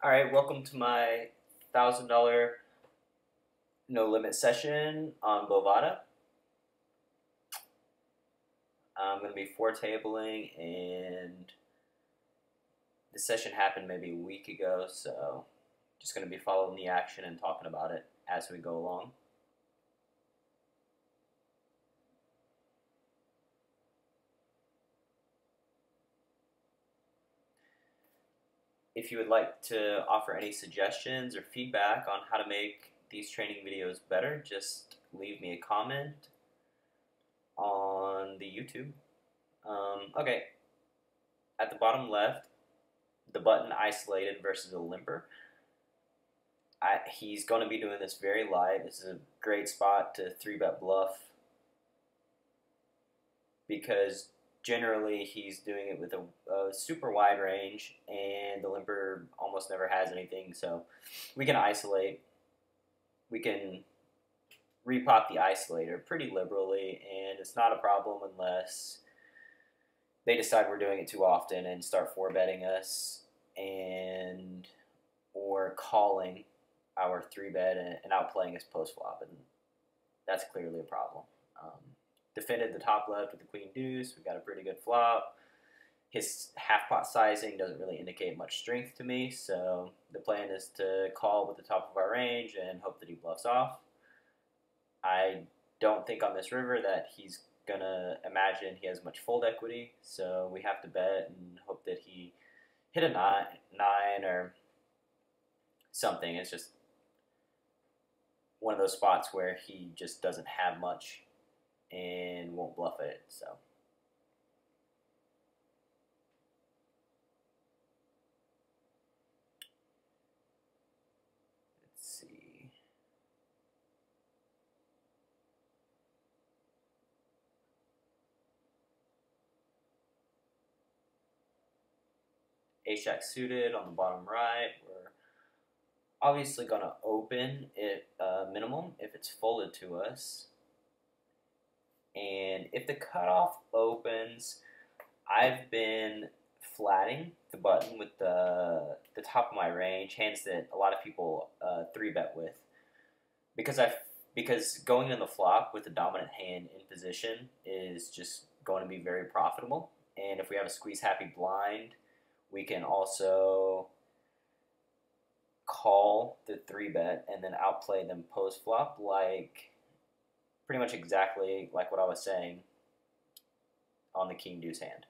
All right, welcome to my $1,000 no limit session on Bovada. I'm going to be four tabling, and this session happened maybe a week ago, so just going to be following the action and talking about it as we go along. If you would like to offer any suggestions or feedback on how to make these training videos better, just leave me a comment on the YouTube. Okay, at the bottom left, the button isolated versus a limper. He's going to be doing this very light. This is a great spot to 3-bet bluff because generally he's doing it with a super wide range, and the limper almost never has anything. So we can isolate. We can repop the isolator pretty liberally, and it's not a problem unless they decide we're doing it too often and start 4-betting us and or calling our 3-bet and outplaying us post-flop, and that's clearly a problem. Defended the top left with the queen deuce. We got a pretty good flop. His half pot sizing doesn't really indicate much strength to me, so the plan is to call with the top of our range and hope that he bluffs off. I don't think on this river that he's gonna imagine he has much fold equity, so we have to bet and hope that he hit a nine or something. It's just one of those spots where he just doesn't have much and won't bluff it. So let's see. Ace-Jack suited on the bottom right. We're obviously going to open it minimum if it's folded to us. And if the cutoff opens, I've been flatting the button with the top of my range, hands that a lot of people 3-bet with, because going in the flop with the dominant hand in position is just going to be very profitable. And if we have a squeeze happy blind, we can also call the 3-bet and then outplay them post flop, like pretty much exactly like what I was saying on the king deuce hand.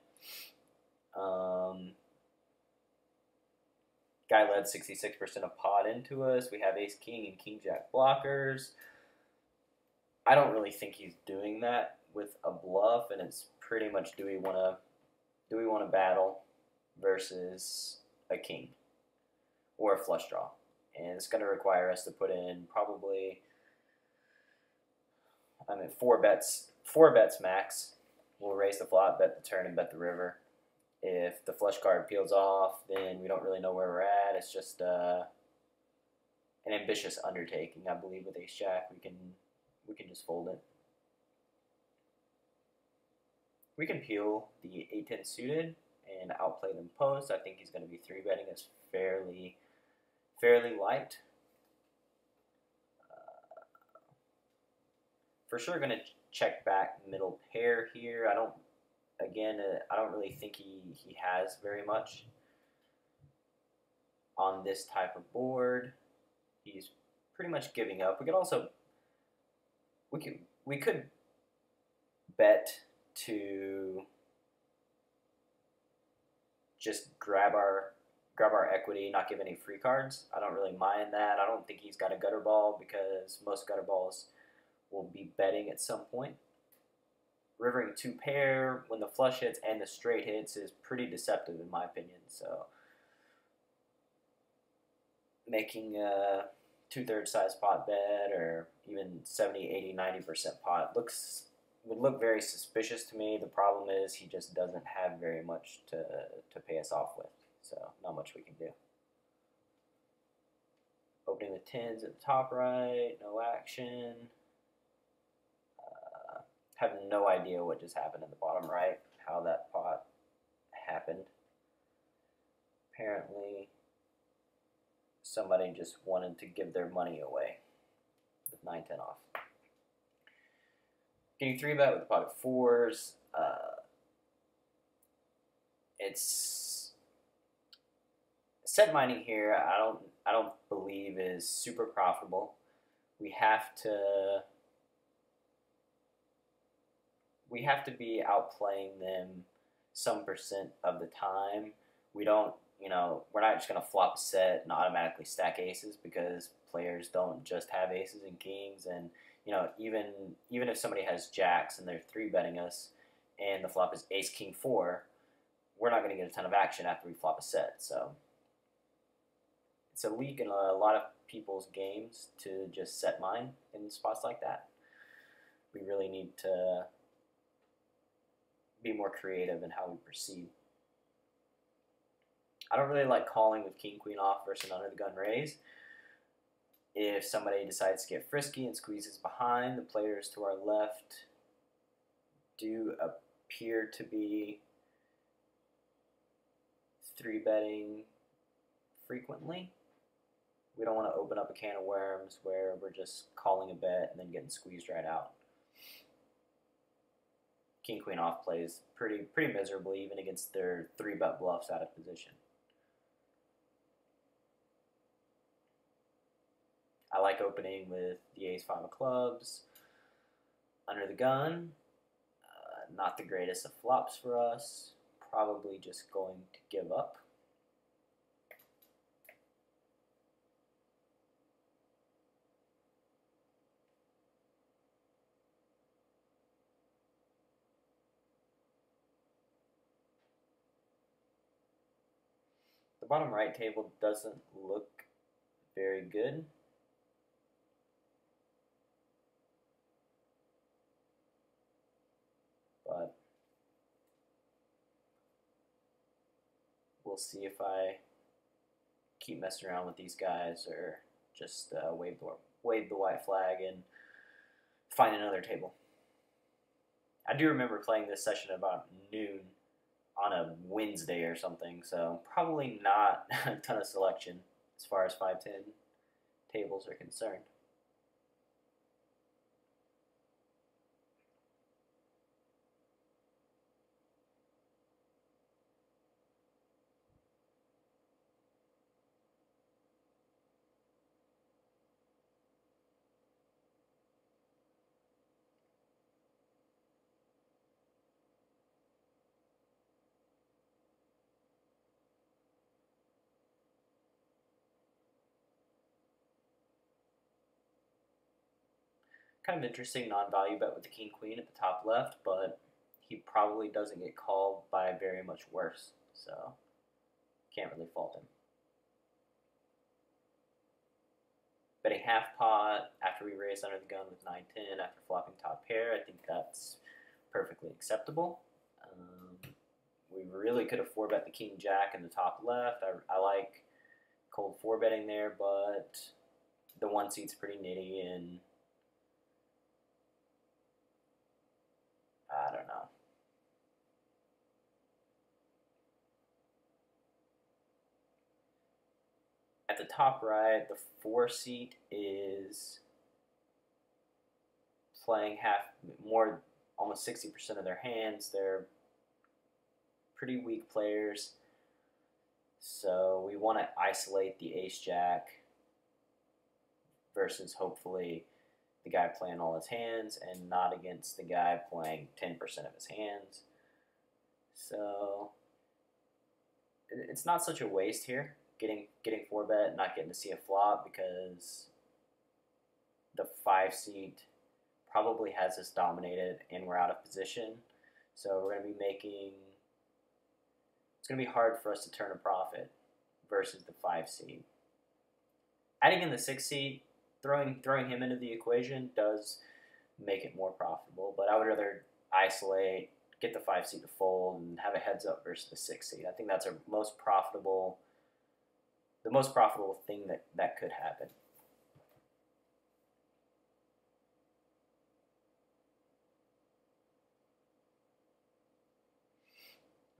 Guy led 66% of pot into us. We have ace king and king jack blockers. I don't really think he's doing that with a bluff, and it's pretty much do we want to battle versus a king or a flush draw, and it's going to require us to put in probably 4 bets max. We'll raise the flop, bet the turn, and bet the river. If the flush card peels off, then we don't really know where we're at. It's just an ambitious undertaking. I believe with ace jack we can just fold it. We can peel the 8-10 suited and outplay them post. I think he's going to be 3-betting us fairly light. For sure going to check back middle pair here. I don't really think he has very much on this type of board. He's pretty much giving up. We could bet to just grab our equity, not give any free cards. I don't really mind that. I don't think he's got a gutter ball because most gutter balls will be betting at some point. Rivering 2 pair when the flush hits and the straight hits is pretty deceptive in my opinion. So making a 2/3 size pot bet or even 70, 80, 90% pot would look very suspicious to me. The problem is he just doesn't have very much to pay us off with, so not much we can do. Opening the 10s at the top right, no action. Have no idea what just happened in the bottom right, how that pot happened. Apparently somebody just wanted to give their money away with 9-10 off. Getting 3-bet with the pocket fours. It's set mining here. I don't believe is super profitable. We have to be outplaying them some percent of the time. We don't, we're not just gonna flop a set and automatically stack aces, because players don't just have aces and kings, and even if somebody has jacks and they're 3-betting us and the flop is ace king 4, we're not going to get a ton of action after we flop a set. So it's a leak in a lot of people's games to just set mine in spots like that. We really need to be more creative in how we proceed. I don't really like calling with king queen off versus an under the gun raise. If somebody decides to get frisky and squeezes behind, the players to our left do appear to be 3-betting frequently. We don't want to open up a can of worms where we're just calling a bet and then getting squeezed right out. King queen off plays pretty miserably, even against their 3-bet bluffs out of position. I like opening with the ace-5 of clubs under the gun. Not the greatest of flops for us. Probably just going to give up. The bottom right table doesn't look very good. But we'll see if I keep messing around with these guys or just wave the white flag and find another table. I do remember playing this session about noon on a Wednesday or something, so probably not a ton of selection as far as 5-10 tables are concerned. Kind of interesting non-value bet with the king queen at the top left, but he probably doesn't get called by very much worse, so can't really fault him. Betting half pot after we raise under the gun with 9-10 after flopping top pair, I think that's perfectly acceptable. We really could have 4-bet the king jack in the top left. I like cold 4-betting there, but the 1 seat's pretty nitty, and I don't know. At the top right, the 4 seat is playing almost 60% of their hands. They're pretty weak players, so we want to isolate the ace-jack versus hopefully the guy playing all his hands and not against the guy playing 10% of his hands. So it's not such a waste here, getting 4-bet, not getting to see a flop, because the 5 seat probably has us dominated and we're out of position. So we're going to be it's going to be hard for us to turn a profit versus the 5 seed. Adding in the 6 seed, throwing him into the equation does make it more profitable, but I would rather isolate, get the 5 seed to fold, and have a heads up versus the 6 seed. I think that's the most profitable thing that could happen.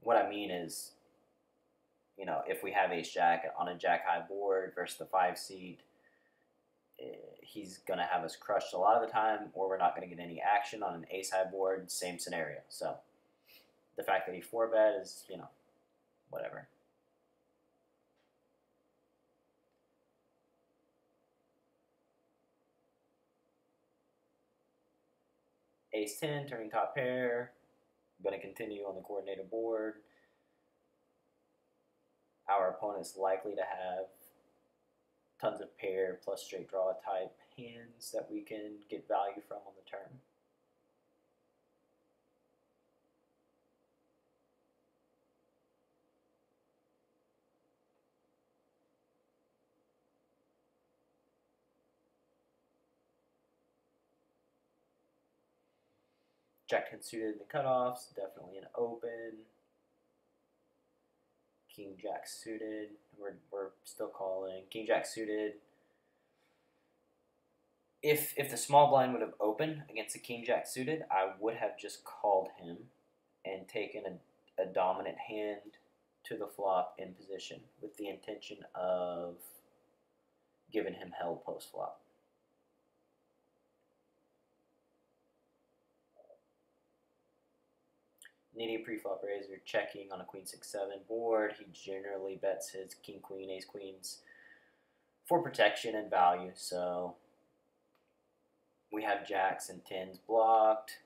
What I mean is, you know, if we have ace jack on a jack high board versus the 5 seed, he's going to have us crushed a lot of the time, or we're not going to get any action on an ace high board, same scenario. So the fact that he 4-bet is, you know, whatever. Ace 10, turning top pair. Going to continue on the coordinated board. Our opponent's likely to have tons of pair plus straight draw type hands that we can get value from on the turn. Jack 10 suited in the cutoffs, definitely an open. King Jack suited, we're still calling. King Jack suited. If the small blind would have opened against the King Jack suited, I would have just called him and taken a dominant hand to the flop in position with the intention of giving him hell post flop. Needy preflop raiser checking on a queen 6-7 board. He generally bets his king queen, ace queens for protection and value. So we have jacks and 10s blocked.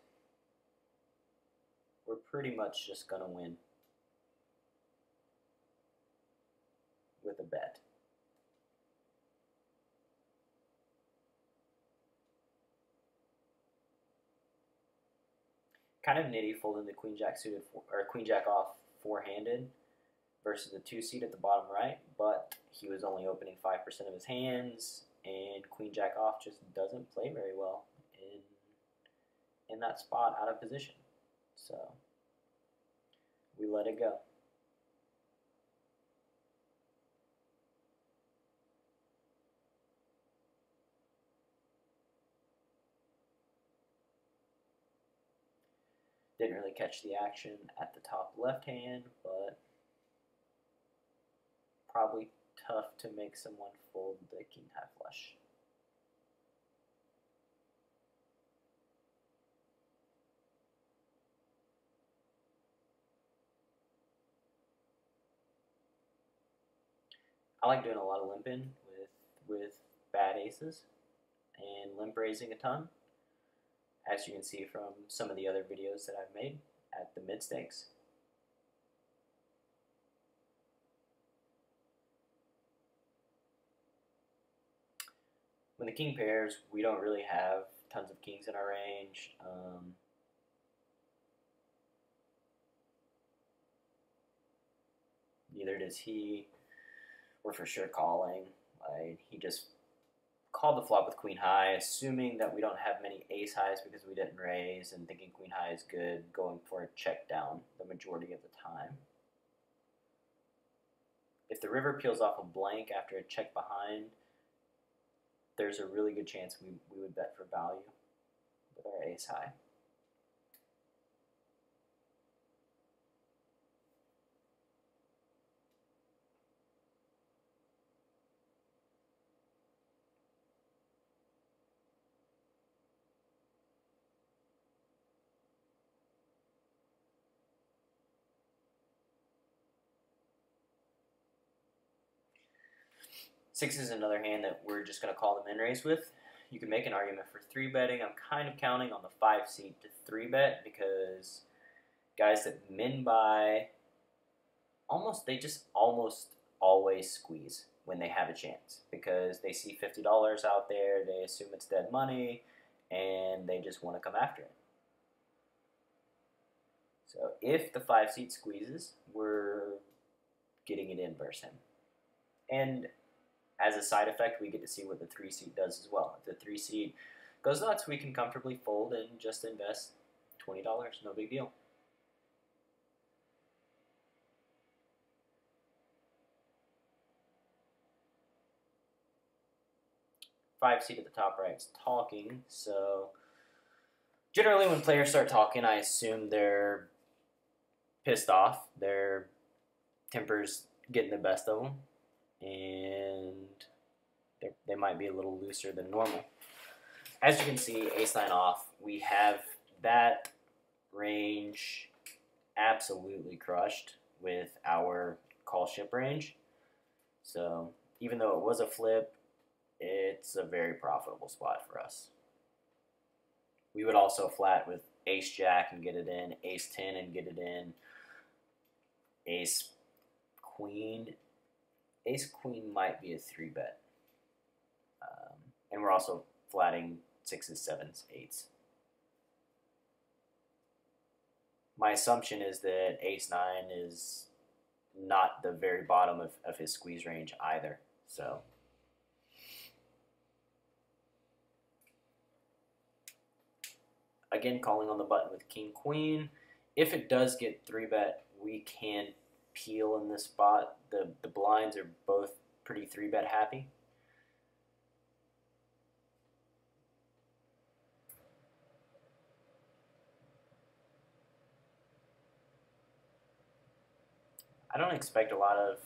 We're pretty much just gonna win with a bet. Kind of nitty folding the queen jack suited or queen jack off four-handed versus the 2 seed at the bottom right, but he was only opening 5% of his hands, and queen jack off just doesn't play very well in that spot out of position. So we let it go. Didn't really catch the action at the top left hand, but probably tough to make someone fold the king high flush. I like doing a lot of limping with bad aces and limp raising a ton, as you can see from some of the other videos that I've made at the mid stakes. When the king pairs, we don't really have tons of kings in our range. Neither does he. We're for sure calling. He just called the flop with queen high, assuming that we don't have many ace highs because we didn't raise, and thinking queen high is good, going for a check down the majority of the time. If the river peels off a blank after a check behind, there's a really good chance we would bet for value with our ace high. Six is another hand that we're just going to call the min raise with. You can make an argument for 3-betting. I'm kind of counting on the 5 seed to 3-bet because guys that min buy, they just almost always squeeze when they have a chance because they see $50 out there, they assume it's dead money, and they just want to come after it. So if the 5 seed squeezes, we're getting it in versus him. And as a side effect, we get to see what the 3 seed does as well. If the 3 seed goes nuts, we can comfortably fold and just invest $20. No big deal. Five seed at the top right is talking. So generally when players start talking, I assume they're pissed off. Their temper's getting the best of them, and they might be a little looser than normal. As you can see, ace-9 off, we have that range absolutely crushed with our call ship range. So even though it was a flip, it's a very profitable spot for us. We would also flat with ace-jack and get it in, ace-10 and get it in, ace-queen. Ace-queen might be a 3-bet. And we're also flatting 6s, 7s, 8s. My assumption is that ace-9 is not the very bottom of his squeeze range either. So again, calling on the button with king-queen. If it does get 3-bet, we can peel in this spot. The blinds are both pretty 3-bet happy. I don't expect a lot of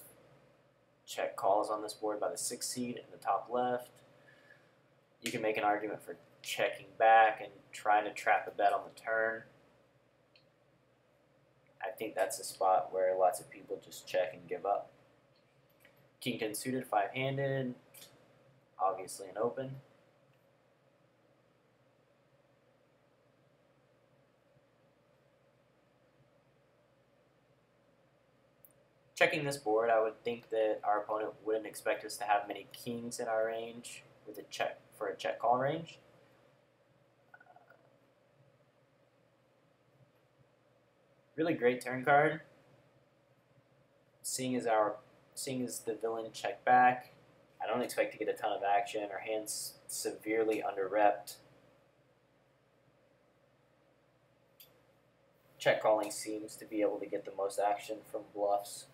check calls on this board by the 6 seed in the top left. You can make an argument for checking back and trying to trap a bet on the turn. I think that's a spot where lots of people just check and give up. King 10 suited, 5-handed, obviously an open. Checking this board, I would think that our opponent wouldn't expect us to have many kings in our range with a check for a check call range. Really great turn card. Seeing as the villain check back, I don't expect to get a ton of action. Our hand's severely under-repped. Check calling seems to be able to get the most action from bluffs.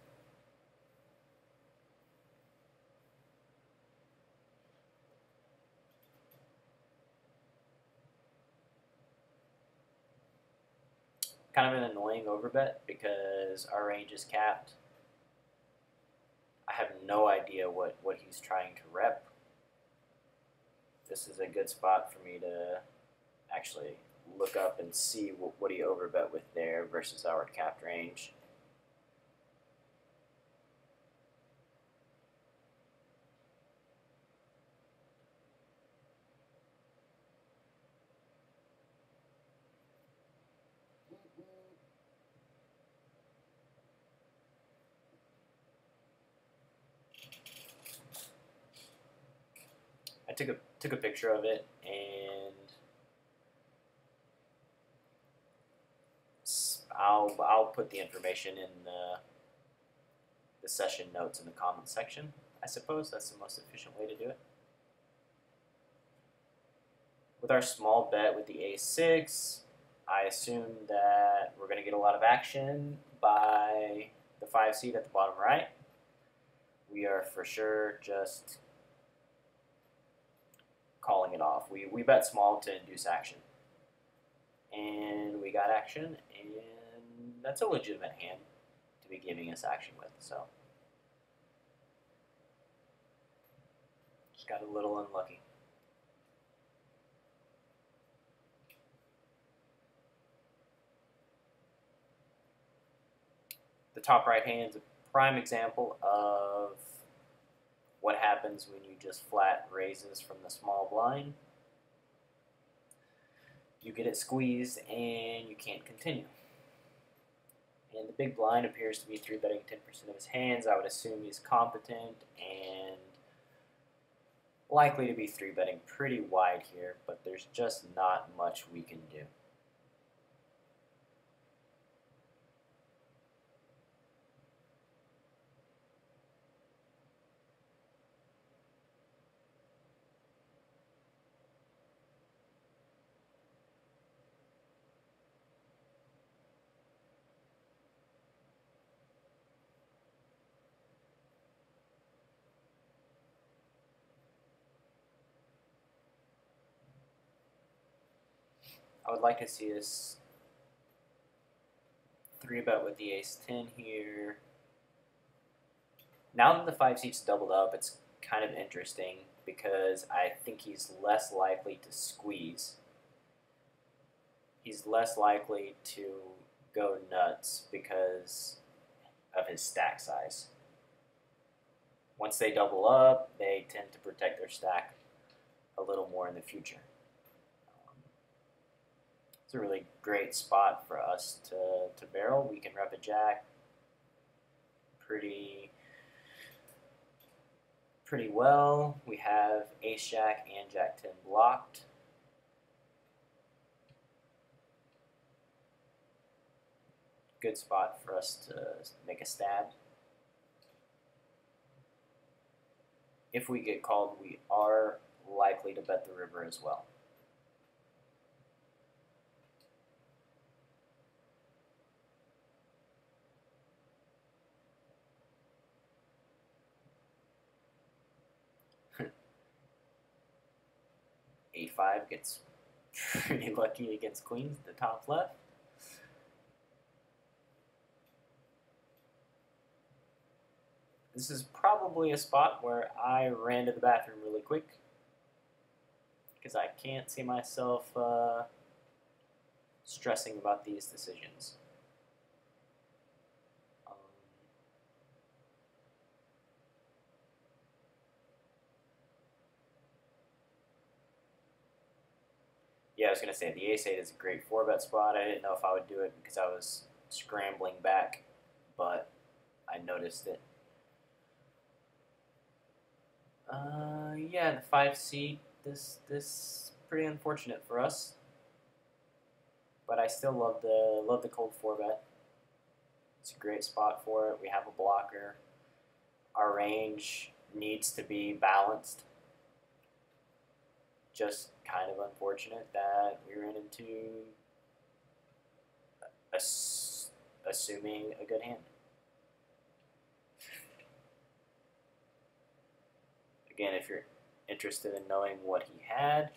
Kind of an annoying overbet because our range is capped. I have no idea what he's trying to rep. This is a good spot for me to actually look up and see what he overbet with there versus our capped range. I took a picture of it, and I'll put the information in the session notes in the comment section. I suppose that's the most efficient way to do it. With our small bet with the ace-6, I assume that we're going to get a lot of action by the 5 seed at the bottom right. We are for sure just calling it off. We bet small to induce action. And we got action, and that's a legitimate hand to be giving us action with. So just got a little unlucky. The top right hand is a prime example of what happens when you just flat raises from the small blind. You get it squeezed and you can't continue. And the big blind appears to be 3-betting 10% of his hands. I would assume he's competent and likely to be 3-betting pretty wide here, but there's just not much we can do. I would like to see us 3-bet with the ace-10 here. Now that the 5 seats doubled up, it's kind of interesting because I think he's less likely to squeeze. He's less likely to go nuts because of his stack size. Once they double up, they tend to protect their stack a little more in the future. It's a really great spot for us to barrel. We can rep a jack pretty well. We have ace jack and jack 10 blocked. Good spot for us to make a stab. If we get called, we are likely to bet the river as well. A5 gets pretty lucky against queens, the top left. This is probably a spot where I ran to the bathroom really quick because I can't see myself stressing about these decisions. Yeah, I was going to say the ace-8 is a great 4-bet spot. I didn't know if I would do it because I was scrambling back, but I noticed it. Yeah, the 5 seat. This pretty unfortunate for us, but I still love the cold 4-bet. It's a great spot for it. We have a blocker. Our range needs to be balanced. Just kind of unfortunate that we ran into assuming a good hand. Again, if you're interested in knowing what he had,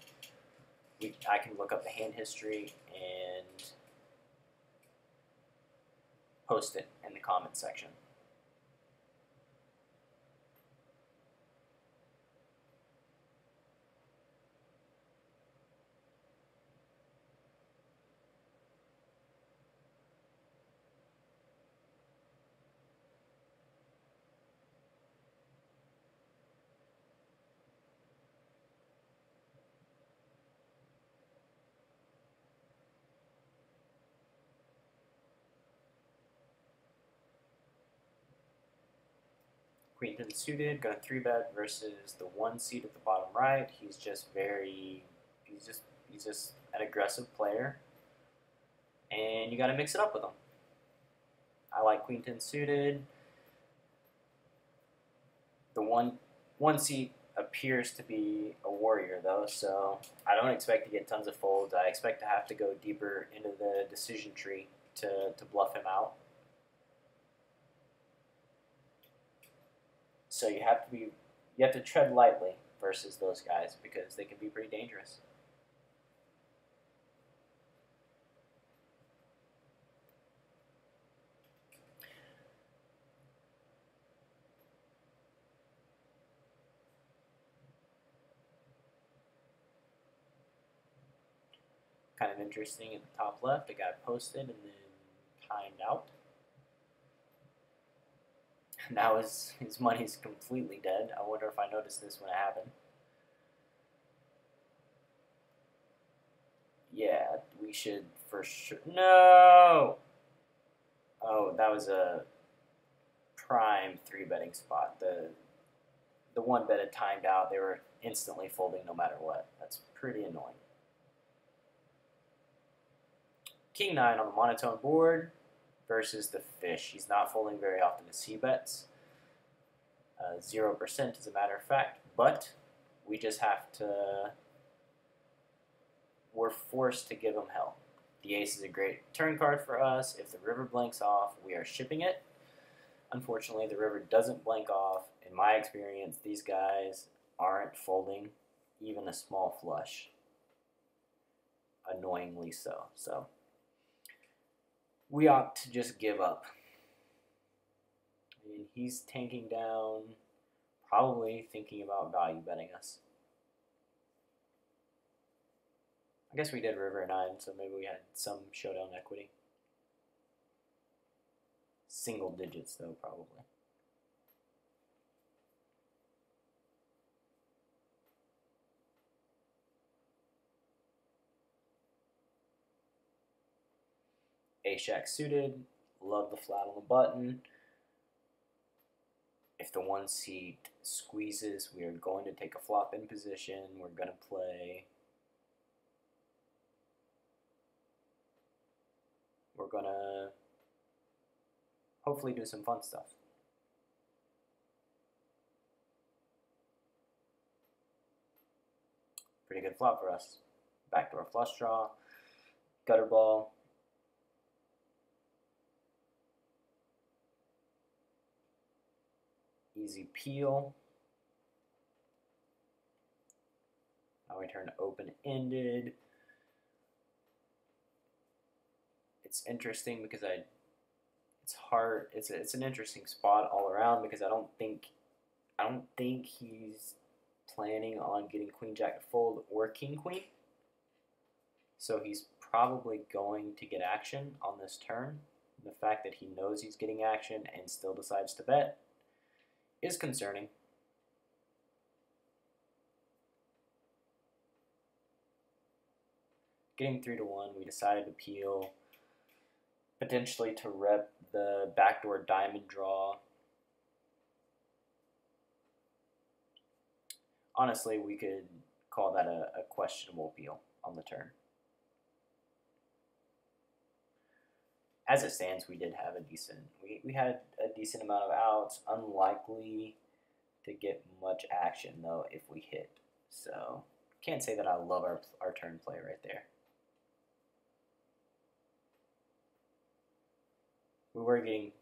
I can look up the hand history and post it in the comments section. Queen 10 suited, going to 3-bet versus the 1 seat at the bottom right. He's just an aggressive player, and you got to mix it up with him. I like Queen 10 suited. The one seat appears to be a warrior though, so I don't expect to get tons of folds. I expect to have to go deeper into the decision tree to bluff him out. So you have to tread lightly versus those guys because they can be pretty dangerous. Kind of interesting at the top left, a guy posted and then timed out. Now his money's completely dead. I wonder if I noticed this when it happened. Yeah, we should for sure. No! Oh, that was a prime 3-betting spot. The 1-bet had timed out. They were instantly folding no matter what. That's pretty annoying. King 9 on the monotone board versus the fish. He's not folding very often as he bets. 0% as a matter of fact, but we just have to, we're forced to give him hell. The ace is a great turn card for us. If the river blanks off, we are shipping it. Unfortunately, the river doesn't blank off. In my experience, these guys aren't folding even a small flush. Annoyingly so. So we opt to just give up. and he's tanking down, probably thinking about value betting us. I guess we did river 9, so maybe we had some showdown equity. Single digits, though, probably. Ace-Jack suited, love the flat on the button. If the 1 seat squeezes, we are going to take a flop in position. We're going to play. We're going to hopefully do some fun stuff. Pretty good flop for us. Backdoor flush draw, gutter ball. Easy peel. Now we turn open-ended. It's interesting because it's hard. It's an interesting spot all around because I don't think he's planning on getting Queen Jack to fold or King Queen. So he's probably going to get action on this turn. The fact that he knows he's getting action and still decides to bet is concerning. Getting 3-1, we decided to peel, potentially to rep the backdoor diamond draw. Honestly, we could call that a questionable peel on the turn. As it stands, we did have a decent, we had a decent amount of outs. Unlikely to get much action, though, if we hit. So, can't say that I love our turn play right there. We were getting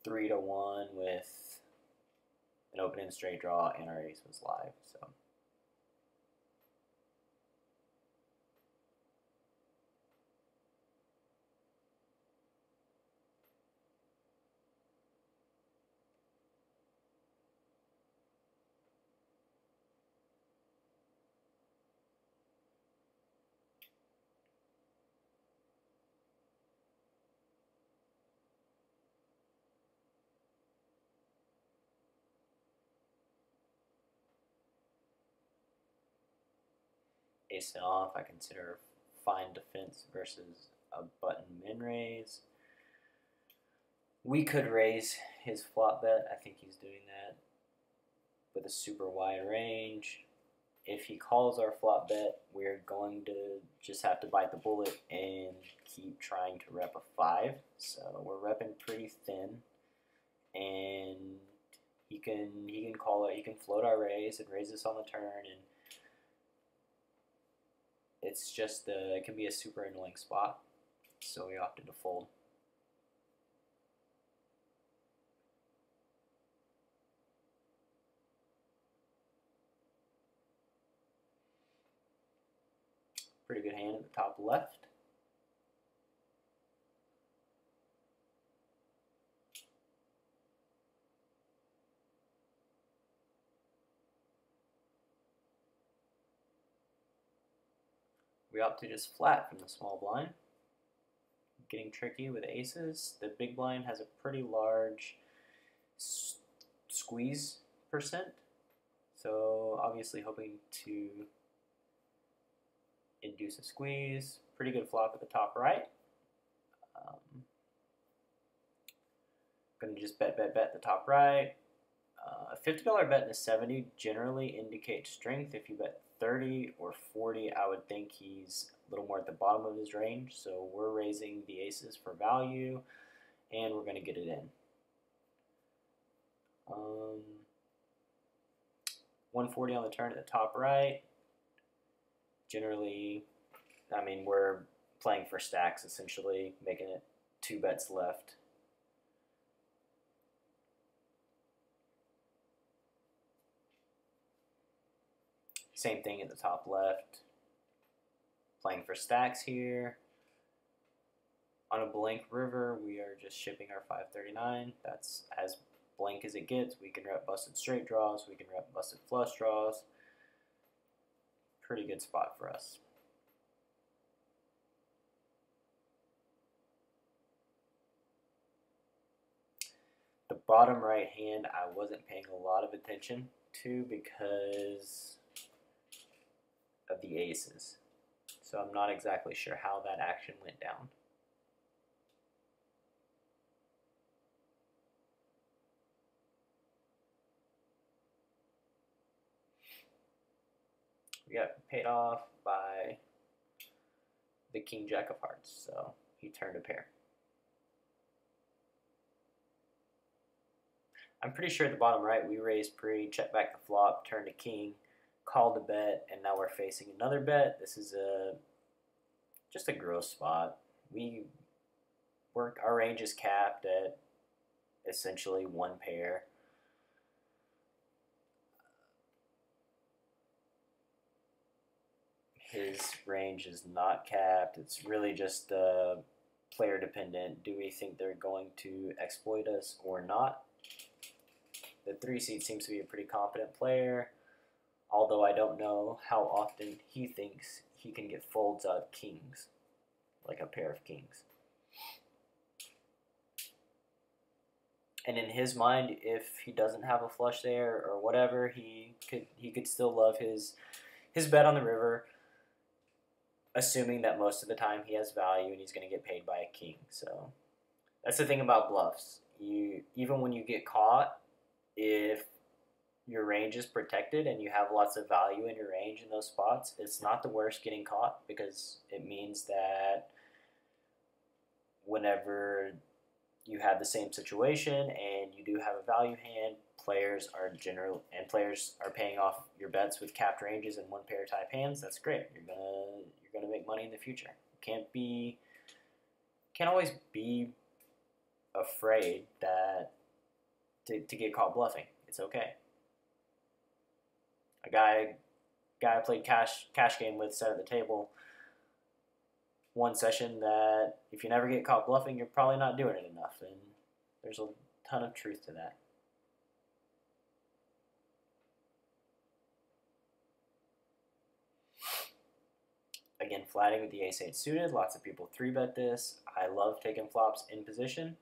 3-1 with an open-end straight draw, and our ace was live, so. Ace and off, I consider fine defense versus a button min raise. We could raise his flop bet. I think he's doing that with a super wide range. If he calls our flop bet, we're going to just have to bite the bullet and keep trying to rep a 5. So we're repping pretty thin, and he can call it. He can float our raise and raise us on the turn, and it's just it can be a super annoying spot. So we opted to fold. Pretty good hand at the top left. We opt to just flat from the small blind. Getting tricky with aces. The big blind has a pretty large squeeze percent. So obviously hoping to induce a squeeze. Pretty good flop at the top right. Going to just bet the top right. A $50 bet in a 70 generally indicates strength. If you bet 30 or 40, I would think he's a little more at the bottom of his range. So we're raising the aces for value, and we're going to get it in. 140 on the turn at the top right. Generally, I mean, we're playing for stacks, essentially, making it 2 bets left. Same thing at the top left. Playing for stacks here. On a blank river, we are just shipping our 539. That's as blank as it gets. We can rep busted straight draws. We can rep busted flush draws. Pretty good spot for us. The bottom right hand I wasn't paying a lot of attention to because of the aces. So I'm not exactly sure how that action went down. We got paid off by the king jack of hearts, so he turned a pair. I'm pretty sure at the bottom right we raised pre, check back the flop, turned to king, called a bet, and now we're facing another bet. This is just a gross spot. Our range is capped at essentially one pair. His range is not capped. It's really just player dependent. Do we think they're going to exploit us or not? The 3-seed seems to be a pretty competent player, although I don't know how often he thinks he can get folds out of kings, like a pair of kings. And in his mind, if he doesn't have a flush there or whatever, he could still love his bet on the river, assuming that most of the time he has value and he's going to get paid by a king. So that's the thing about bluffs. Even when you get caught, if your range is protected and you have lots of value in your range in those spots, it's not the worst getting caught, because it means that whenever you have the same situation and you do have a value hand, players are paying off your bets with capped ranges and one pair type hands. That's great. You're gonna make money in the future. Can't always be afraid that to get caught bluffing. It's okay. A guy I played cash game with said at the table one session that if you never get caught bluffing, you're probably not doing it enough, and there's a ton of truth to that. Again, flatting with the ace-8 suited. Lots of people 3-bet this. I love taking flops in position.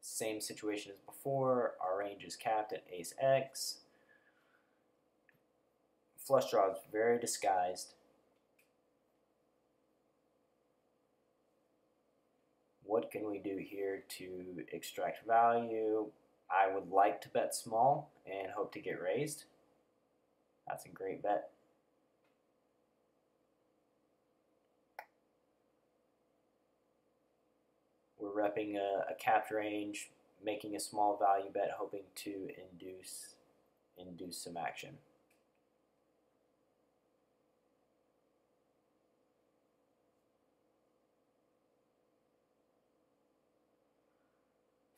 Same situation as before. Our range is capped at ace-x. Flush draw is very disguised. What can we do here to extract value? I would like to bet small and hope to get raised. That's a great bet. We're repping a capped range, making a small value bet, hoping to induce some action.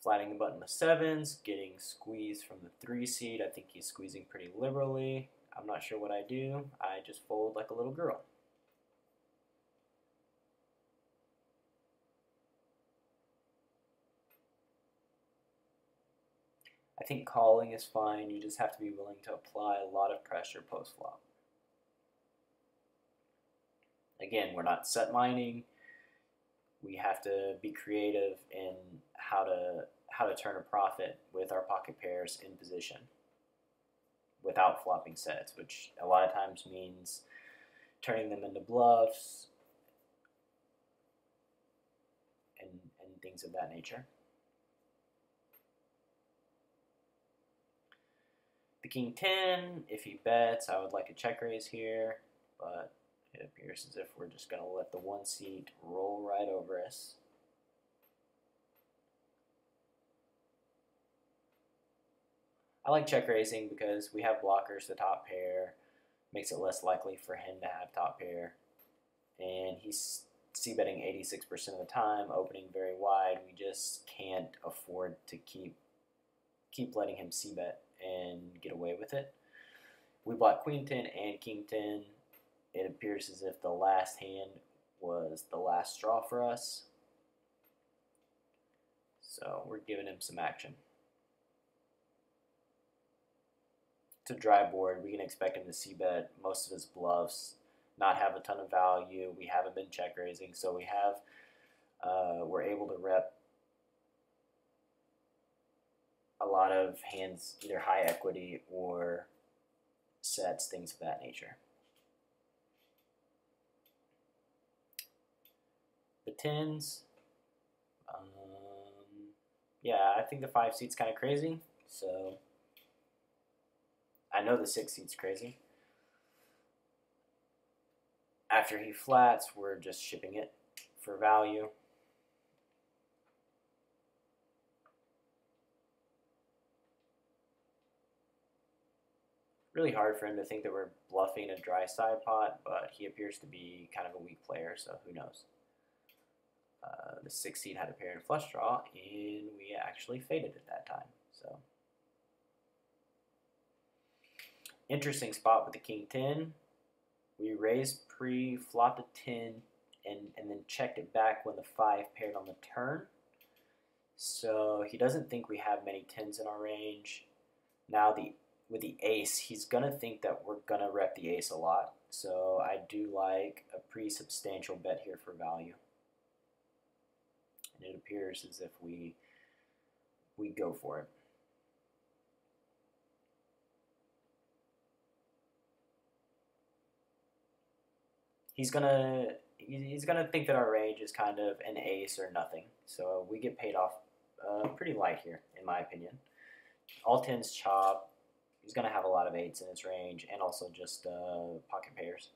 Flatting the button with sevens, getting squeezed from the 3-seed. I think he's squeezing pretty liberally. I'm not sure what I do. I just fold like a little girl. I think calling is fine. You just have to be willing to apply a lot of pressure post-flop. Again, we're not set mining. We have to be creative in how to turn a profit with our pocket pairs in position without flopping sets, which a lot of times means turning them into bluffs and things of that nature. The king 10, if he bets, I would like a check raise here, but it appears as if we're just going to let the 1-seed roll right over us. I like check raising because we have blockers the top pair, makes it less likely for him to have top pair, and he's c-betting 86% of the time, opening very wide. We just can't afford to keep letting him c-bet and get away with it. We blocked Queen 10 and King 10. It appears as if the last hand was the last straw for us. So we're giving him some action. It's a dry board. We can expect him to c-bet most of his bluffs, not have a ton of value. We haven't been check raising, so we're able to rep a lot of hands, either high equity or sets, things of that nature. The tens, yeah, I think the 5 seat's kind of crazy, so I know the 6 seat's crazy. After he flats, we're just shipping it for value. Really hard for him to think that we're bluffing a dry side pot, but he appears to be kind of a weak player, so who knows. The 6 seed had a pair and flush draw, and we actually faded at that time. So interesting spot with the King 10. We raised pre, flopped a 10, and then checked it back when the 5 paired on the turn. So he doesn't think we have many 10s in our range. Now with the ace, he's going to think that we're going to rep the ace a lot. So I do like a pretty substantial bet here for value. And it appears as if we go for it. He's gonna think that our range is kind of an ace or nothing. So we get paid off pretty light here, in my opinion. All 10s chop. He's gonna have a lot of 8s in his range, and also just pocket pairs.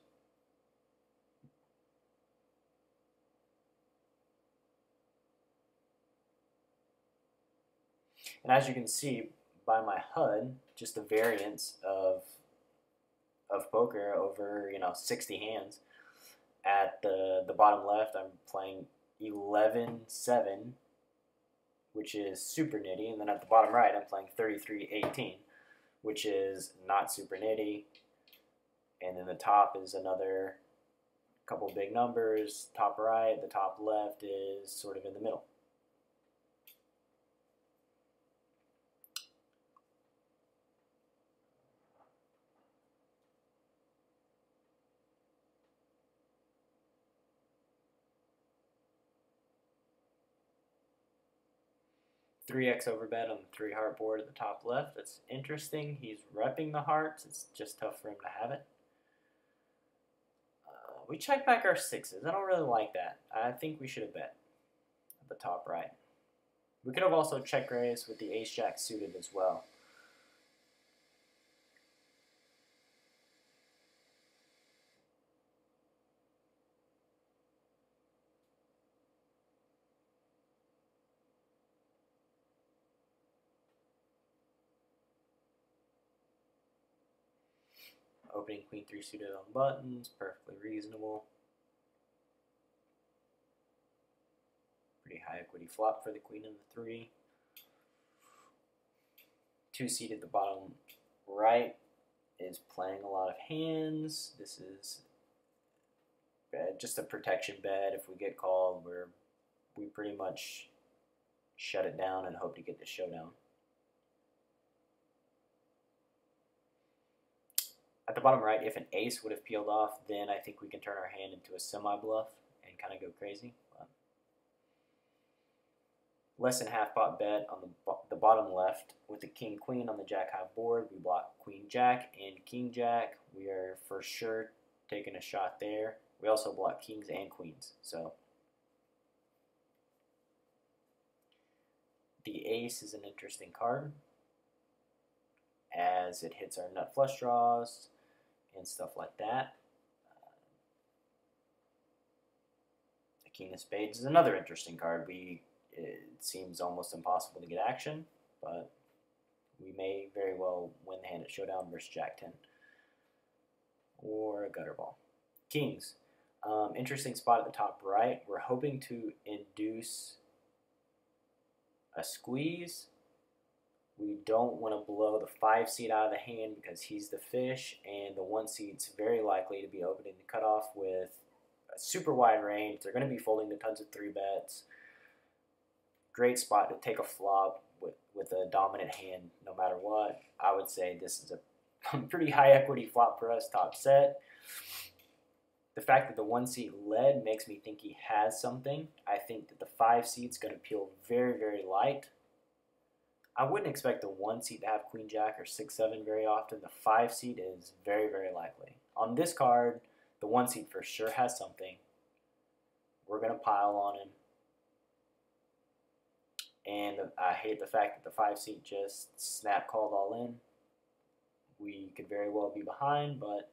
And as you can see by my HUD, just the variance of poker over 60 hands. At the bottom left, I'm playing 11-7, which is super nitty, and then at the bottom right, I'm playing 33-18, which is not super nitty. And then the top is another couple big numbers. Top right, the top left is sort of in the middle. Three X overbet on the 3 heart board at the top left. That's interesting. He's repping the hearts. It's just tough for him to have it. We check back our 6s. I don't really like that. I think we should have bet at the top right. We could have also check raised with the ace-jack suited as well. Opening Queen 3 suited on buttons, perfectly reasonable. Pretty high equity flop for the Queen and the 3. 2 seated the bottom right is playing a lot of hands. This is just a protection bet. If we get called, we pretty much shut it down and hope to get the showdown. At the bottom right, if an ace would have peeled off, then I think we can turn our hand into a semi-bluff and kind of go crazy. But less than half pot bet on the bottom left with the king-queen on the jack-high board. We block queen-jack and king-jack. We are for sure taking a shot there. We also block kings and queens. So the ace is an interesting card, as it hits our nut flush draws and stuff like that. The king of spades is another interesting card. It seems almost impossible to get action, but we may very well win the hand at showdown versus jack 10 or a gutter ball. Kings, interesting spot at the top right. We're hoping to induce a squeeze We don't want to blow the 5 seed out of the hand because he's the fish, and the 1 seed's very likely to be opening the cutoff with a super wide range. They're going to be folding to tons of 3 bets. Great spot to take a flop with a dominant hand no matter what. I would say this is a pretty high equity flop for us, top set. The fact that the 1 seed led makes me think he has something. I think that the 5 seed's going to peel very, very light. I wouldn't expect the 1 seed to have Queen Jack or 6-7 very often. The 5 seed is very, very likely. On this card, the 1 seed for sure has something. We're going to pile on him. And I hate the fact that the 5 seed just snap called all in. We could very well be behind, but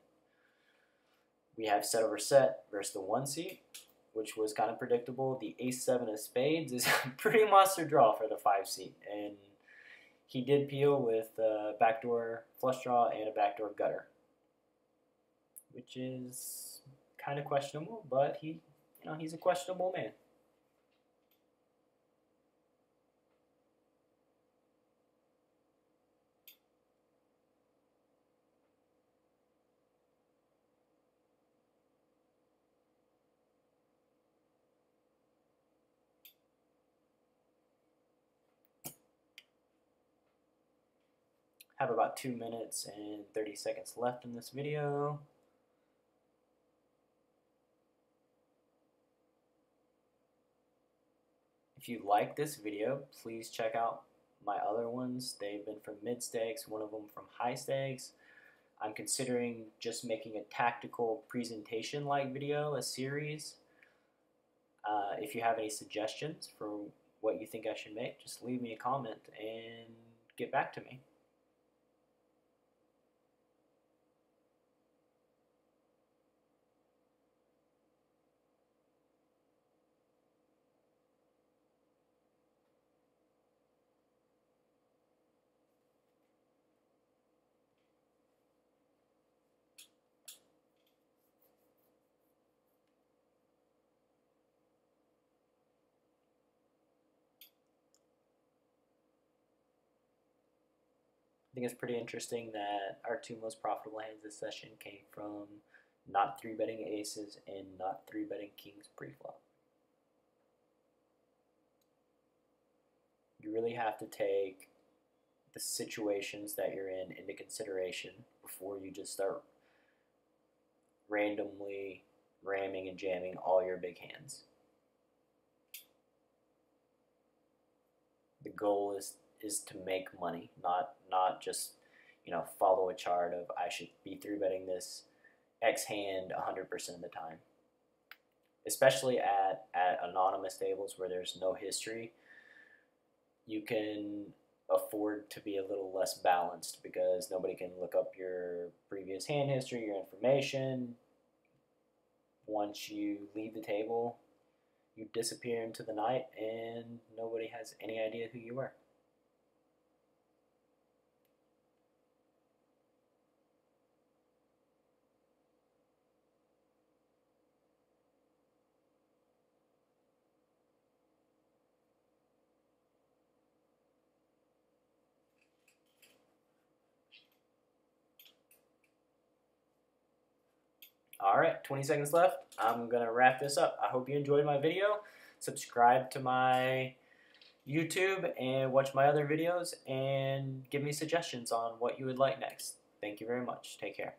we have set over set versus the 1 seed, which was kind of predictable. The ace-7 of spades is a pretty monster draw for the 5 seed. And he did peel with a backdoor flush draw and a backdoor gutter, which is kind of questionable, but he's a questionable man. Have about 2 minutes and 30 seconds left in this video. If you like this video, please check out my other ones. They've been from mid stakes, one of them from high stakes. I'm considering just making a tactical presentation like video, a series. If you have any suggestions for what you think I should make, just leave me a comment and get back to me. I think it's pretty interesting that our 2 most profitable hands this session came from not 3-betting aces and not 3-betting kings pre-flop. You really have to take the situations that you're in into consideration before you just start randomly ramming and jamming all your big hands. The goal is to make money, not just follow a chart of I should be 3-betting this X hand 100% of the time. Especially at anonymous tables where there's no history, you can afford to be a little less balanced because nobody can look up your previous hand history, your information. Once you leave the table, you disappear into the night and nobody has any idea who you were. Alright, 20 seconds left. I'm going to wrap this up. I hope you enjoyed my video. Subscribe to my YouTube and watch my other videos and give me suggestions on what you would like next. Thank you very much. Take care.